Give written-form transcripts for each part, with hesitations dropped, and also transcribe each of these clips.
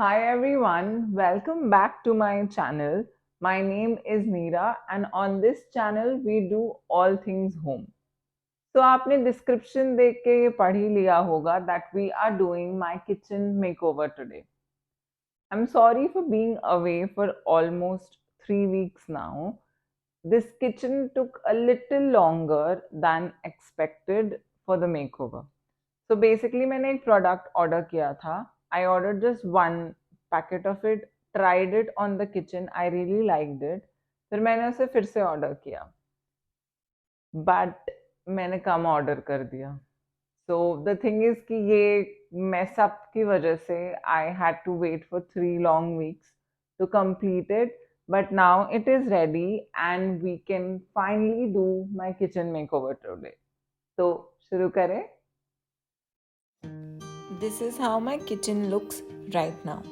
Hi everyone, welcome back to my channel. My name is Neera and on this channel we do all things home. So आपने description देख के ये पढ़ ही लिया होगा that we are doing my kitchen makeover today. I'm sorry for being away for almost 3 weeks now. This kitchen took a little longer than expected for the makeover. So basically मैंने एक product order किया था. I ordered just one packet of it, tried it on the kitchen. I really liked it. फिर मैंने उसे फिर से order किया. But मैंने कम order कर दिया. So the thing is कि ये mess up की वजह से I had to wait for 3 long weeks to complete it. But now it is ready and we can finally do my kitchen makeover today. तो शुरू करें? This is how my kitchen looks right now.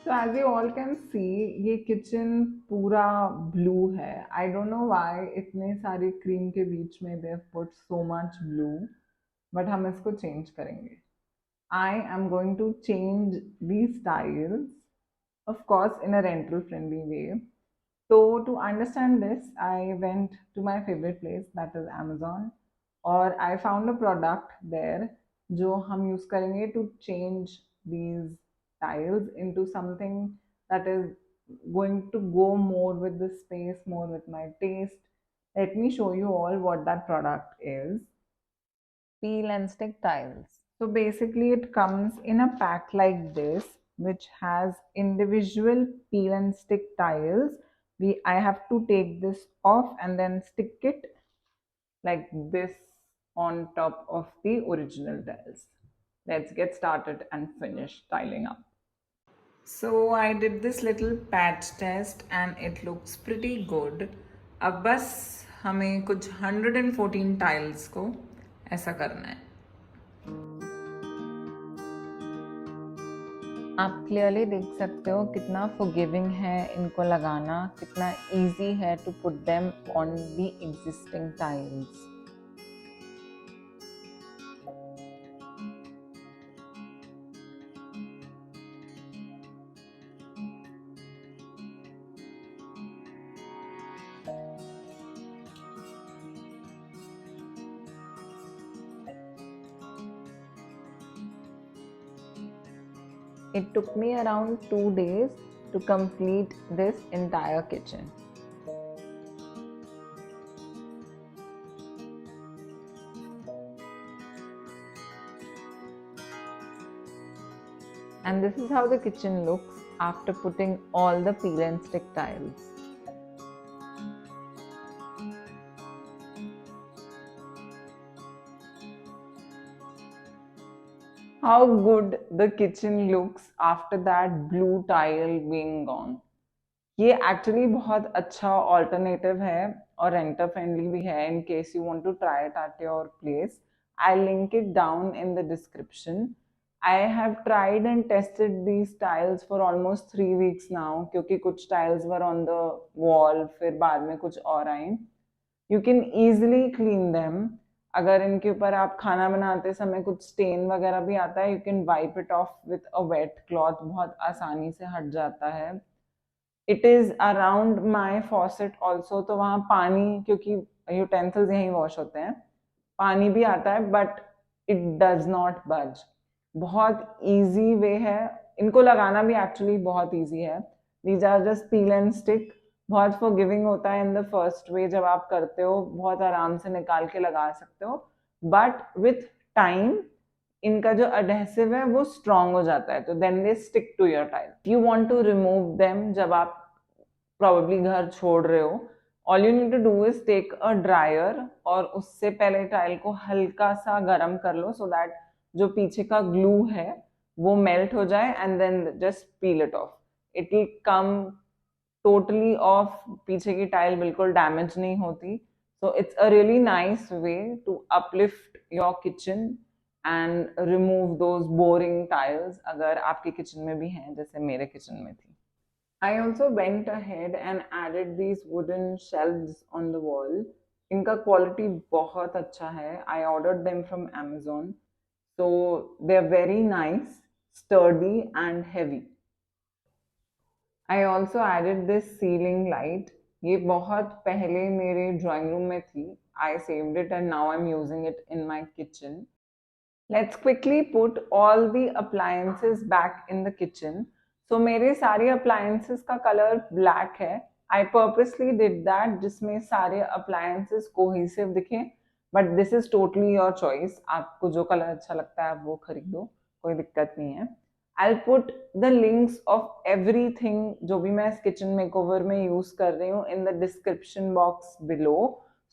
So as you all can see, ये kitchen पूरा blue है. I don't know why इतने सारी cream के बीच में they have put so much blue, but हम इसको change करेंगे. I am going to change these tiles, of course, in a rental friendly way. So to understand this, I went to my favorite place, that is Amazon, और I found a product there जो हम use करेंगे to change these tiles into something that is going to go more with the space, more with my taste. Let me show you all what that product is. Peel and stick tiles. So basically it comes in a pack like this, which has individual peel and stick tiles. I have to take this off and then stick it like this on top of the original tiles. Let's get started and finish tiling up. So I did this little patch test and it looks pretty good. अब बस हमें कुछ 114 tiles को ऐसा करना है. आप clearly देख सकते हो कितना फॉरगिविंग है इनको लगाना, कितना इजी है to put them on the existing tiles. It took me around 2 days to complete this entire kitchen. And this is how the kitchen looks after putting all the peel and stick tiles. How good the kitchen looks after that blue tile being gone. ये actually बहुत अच्छा alternative है और renter friendly भी है in case you want to try it at your place. I'll link it down in the description. I have tried and tested these tiles for almost 3 weeks now क्योंकि कुछ tiles were on the wall फिर बाद में कुछ और आई. You can easily clean them. अगर इनके ऊपर आप खाना बनाते समय कुछ स्टेन वगैरह भी आता है, you can wipe it off with a wet cloth, बहुत आसानी से हट जाता है. It is around my faucet also, तो वहाँ पानी, क्योंकि यूटेंसिल्स यहीं वॉश होते हैं, पानी भी आता है बट इट डज नॉट बज. बहुत ईजी वे है, इनको लगाना भी एक्चुअली बहुत ईजी है. These are just peel and stick. बहुत फॉरगिविंग होता है इन द फर्स्ट वे, जब आप करते हो बहुत आराम से निकाल के लगा सकते हो, बट विथ टाइम इनका जो अडहेसिव है वो स्ट्रॉन्ग हो जाता है, तो then they stick to your tile. You want to remove them जब आप प्रॉब्ली घर छोड़ रहे हो, all you need to do is take a dryer और उससे पहले टाइल को हल्का सा गर्म कर लो सो दैट जो पीछे का ग्लू है वो मेल्ट हो जाए and then just peel it off. It will come totally off, पीछे की टाइल बिल्कुल डैमेज नहीं होती. So it's a really nice way to uplift your kitchen and remove those boring tiles, अगर आपके किचन में भी हैं जैसे मेरे किचन में थी. I also went ahead and added these wooden shelves on the wall. इनका quality बहुत अच्छा है. I ordered them from Amazon. So they're very nice, sturdy and heavy. I also added this ceiling light. ये बहुत पहले मेरे drawing room में थी. I saved it and now I'm using it in my kitchen. Let's quickly put all the appliances back in the kitchen. So मेरे सारे appliances का color black है. I purposely did that जिसमें सारे appliances cohesive दिखे. But this is totally your choice. आपको जो color अच्छा लगता है आप वो खरीदो, कोई दिक्कत नहीं है. I'll put the links of everything जो भी मैं इस kitchen makeover में use कर रही हूँ in the description box below.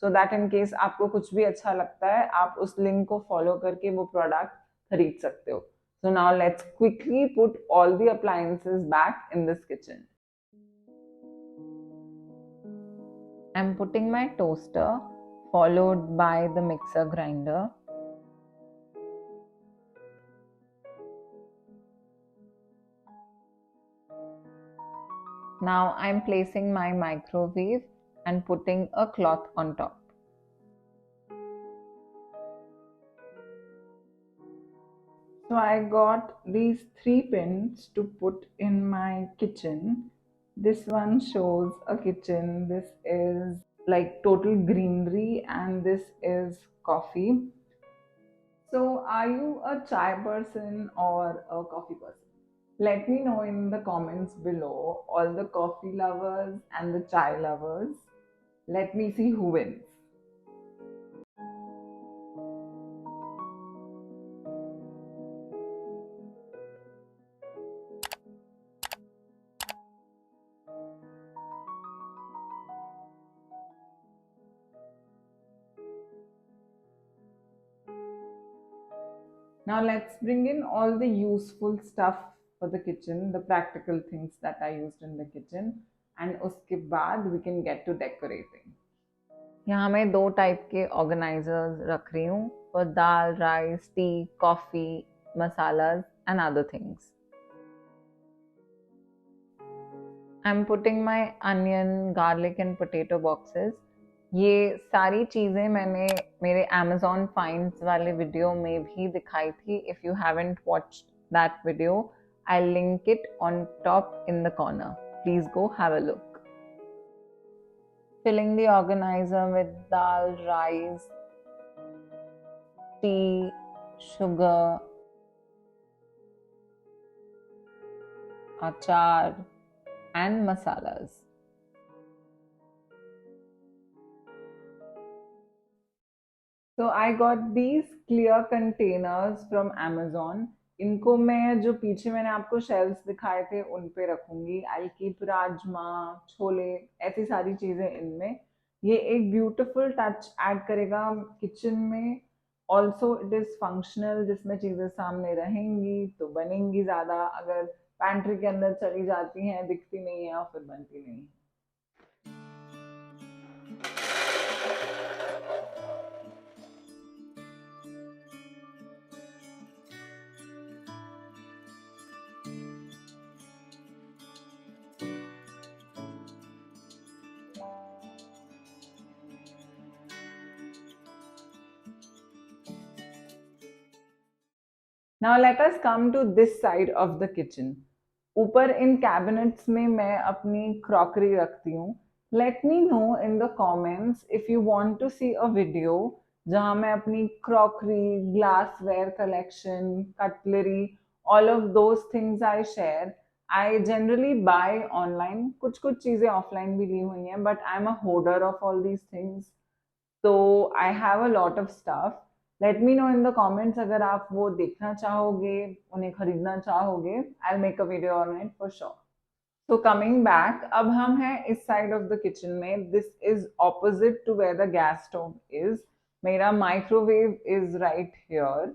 So that in case आपको कुछ भी अच्छा लगता है आप उस लिंक को फॉलो करके वो प्रोडक्ट खरीद सकते हो. So now let's quickly put all the appliances back in this kitchen. I am putting my toaster followed by the mixer grinder. Now I'm placing my microwave and putting a cloth on top. So I got these 3 pins to put in my kitchen. This one shows a kitchen. This is like total greenery and this is coffee. So are you a chai person or a coffee person? Let me know in the comments below, all the coffee lovers and the chai lovers. Let me see who wins. Now let's bring in all the useful stuff for the kitchen, the practical things that I used in the kitchen, and उसके बाद we can get to decorating. यहाँ मैं 2 type के organisers रख रही हूँ for dal, rice, T, coffee, masalas and other things. I'm putting my onion, garlic and potato boxes. ये सारी चीज़ें मैंने मेरे Amazon Finds वाले वीडियो में भी दिखाई थी. If you haven't watched that video, I'll link it on top in the corner. Please go have a look. Filling the organizer with dal, rice, tea, sugar, achar and masalas. So I got these clear containers from Amazon. इनको मैं जो पीछे मैंने आपको shelves दिखाए थे उन पे रखूंगी. I'll keep राजमा, छोले, ऐसी सारी चीजें इनमें. ये एक ब्यूटीफुल टच ऐड करेगा किचन में. ऑल्सो इट इज फंक्शनल, जिसमें चीजें सामने रहेंगी तो बनेंगी ज्यादा. अगर पैंट्री के अंदर चली जाती हैं दिखती नहीं है और फिर बनती नहीं है. Now let us come to this side of the kitchen. ऊपर इन cabinets में मैं अपनी crockery रखती हूँ. Let me know in the comments if you want to see a video जहाँ मैं अपनी crockery, glassware collection, cutlery, all of those things I share. I generally buy online. कुछ चीजें offline भी ली हुई हैं, but I'm a hoarder of all these things. So I have a lot of stuff. Let me know in the comments अगर आप वो देखना चाहोगे, उन्हें खरीदना चाहोगे. I will make a video on it for sure. So coming back, अब हम हैं इस साइड ऑफ द किचन में. This is opposite to where the gas stove is. मेरा microwave is right here.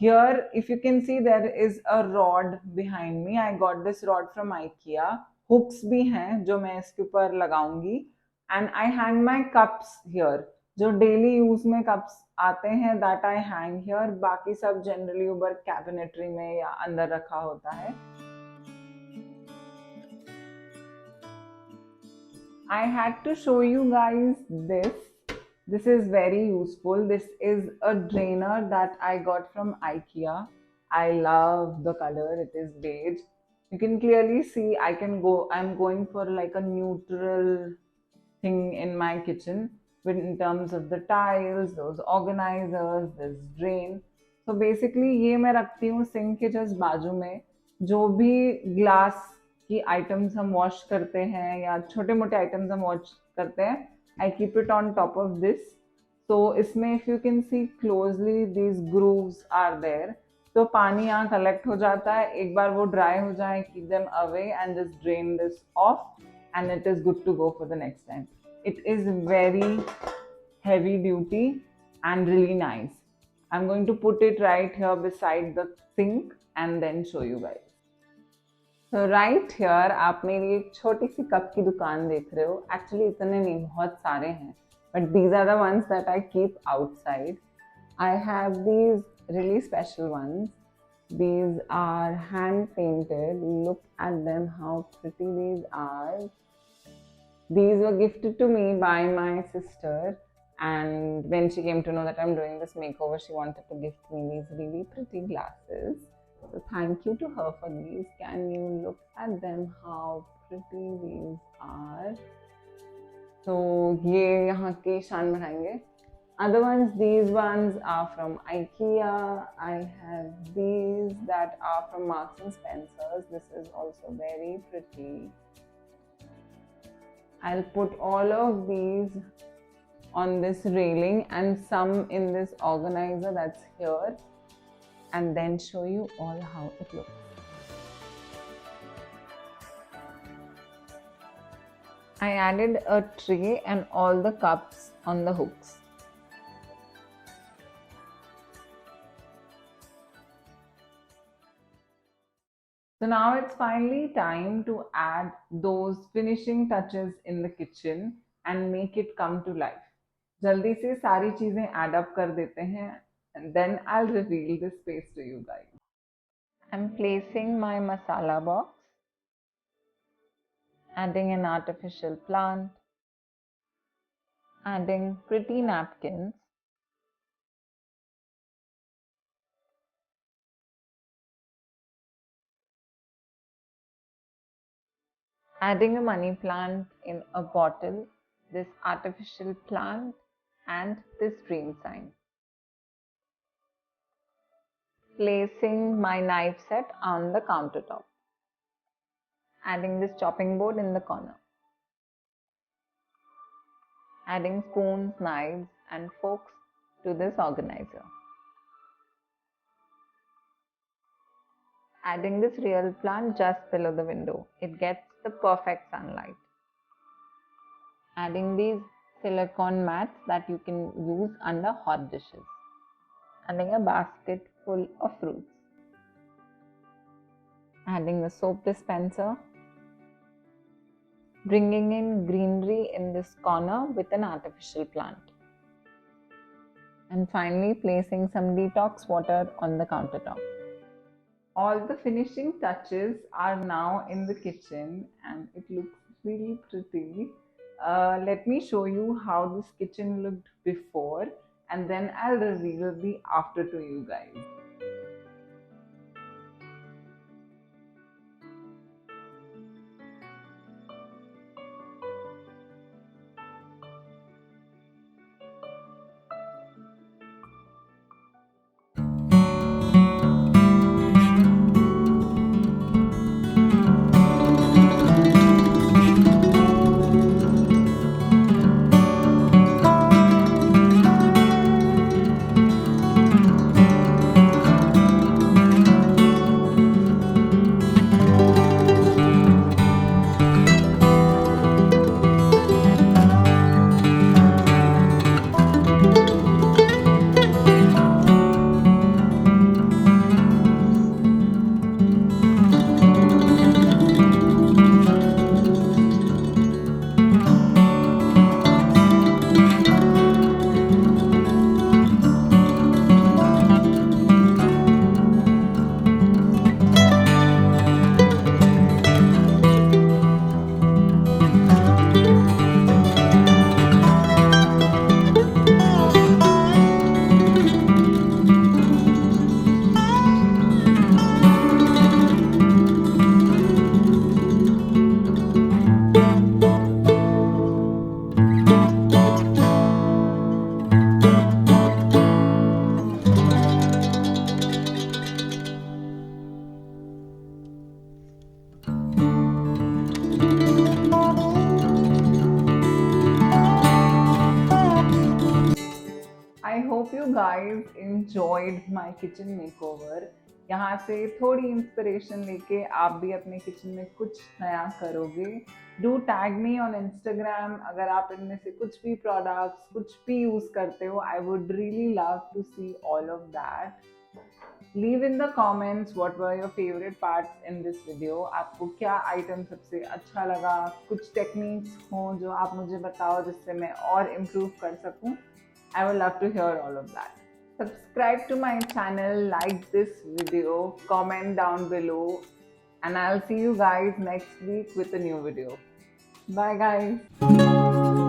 Here if you can see there is a rod behind me. I got this rod from Ikea. Hooks भी हैं जो मैं इसके ऊपर लगाऊंगी. And I hang my cups here. जो daily use में कप्स आते हैं दैट आई हैंग हियर. बाकी सब जनरली ऊपर कैबिनेटरी में या अंदर रखा होता है. I had to show you guys this. This is very useful. This is a drainer that I got from Ikea. I love the color. It is beige. You can clearly see I'm going for like a neutral thing in my kitchen in terms of the tiles, those organizers, this drain. So basically ये मैं रखती हूँ sink के just बाजू में. जो भी glass की आइटम्स हम वॉश करते हैं या छोटे मोटे आइटम्स हम वॉश करते हैं, I keep it on top of this. तो इसमें if you can see closely these grooves are there. तो पानी यहाँ कलेक्ट हो जाता है. एक बार वो ड्राई हो जाए, keep them away and just drain this of and it is good to go for the next time. It is very heavy duty and really nice. I'm going to put it right here beside the sink and then show you guys. So right here आप मेरी एक छोटी सी cup की दुकान देख रहे हो. Actually इतने नहीं, बहुत सारे हैं, but these are the ones that I keep outside. I have these really special ones. These are hand painted. Look at them, how pretty these are. These were gifted to me by my sister, and when she came to know that I'm doing this makeover, she wanted to gift me these really pretty glasses. So thank you to her for these. Can you look at them, how pretty these are? So ये यहाँ की शान बढ़ाएंगे. Other ones, these ones are from Ikea. I have these that are from Marks and Spencer's. This is also very pretty. I'll put all of these on this railing and some in this organizer that's here, and then show you all how it looks. I added a tray and all the cups on the hooks. So now it's finally time to add those finishing touches in the kitchen and make it come to life. जल्दी से सारी चीजें add up कर देते हैं and then I'll reveal the space to you guys. I'm placing my masala box, adding an artificial plant, adding pretty napkins, adding a money plant in a bottle, this artificial plant, and this dream sign. Placing my knife set on the countertop. Adding this chopping board in the corner. Adding spoons, knives, and forks to this organizer. Adding this real plant just below the window. It gets the perfect sunlight. Adding these silicone mats that you can use under hot dishes. Adding a basket full of fruits. Adding the soap dispenser. Bringing in greenery in this corner with an artificial plant. And finally placing some detox water on the countertop. All the finishing touches are now in the kitchen and it looks really pretty. Let me show you how this kitchen looked before and then I'll reveal the after to you guys. guys enjoyed my kitchen makeover. यहाँ से थोड़ी inspiration लेके आप भी अपने kitchen में कुछ नया करोगे. Do tag me on Instagram अगर आप इनमें से कुछ भी प्रोडक्ट्स कुछ भी यूज करते हो. I would really love to see all of that. Leave in the comments what were your favorite parts in this video. आपको क्या आइटम सबसे अच्छा लगा, कुछ टेक्निक्स हो जो आप मुझे बताओ जिससे मैं और इम्प्रूव कर सकूं. I would love to hear all of that. Subscribe to my channel, like this video, comment down below, and I'll see you guys next week with a new video. Bye guys.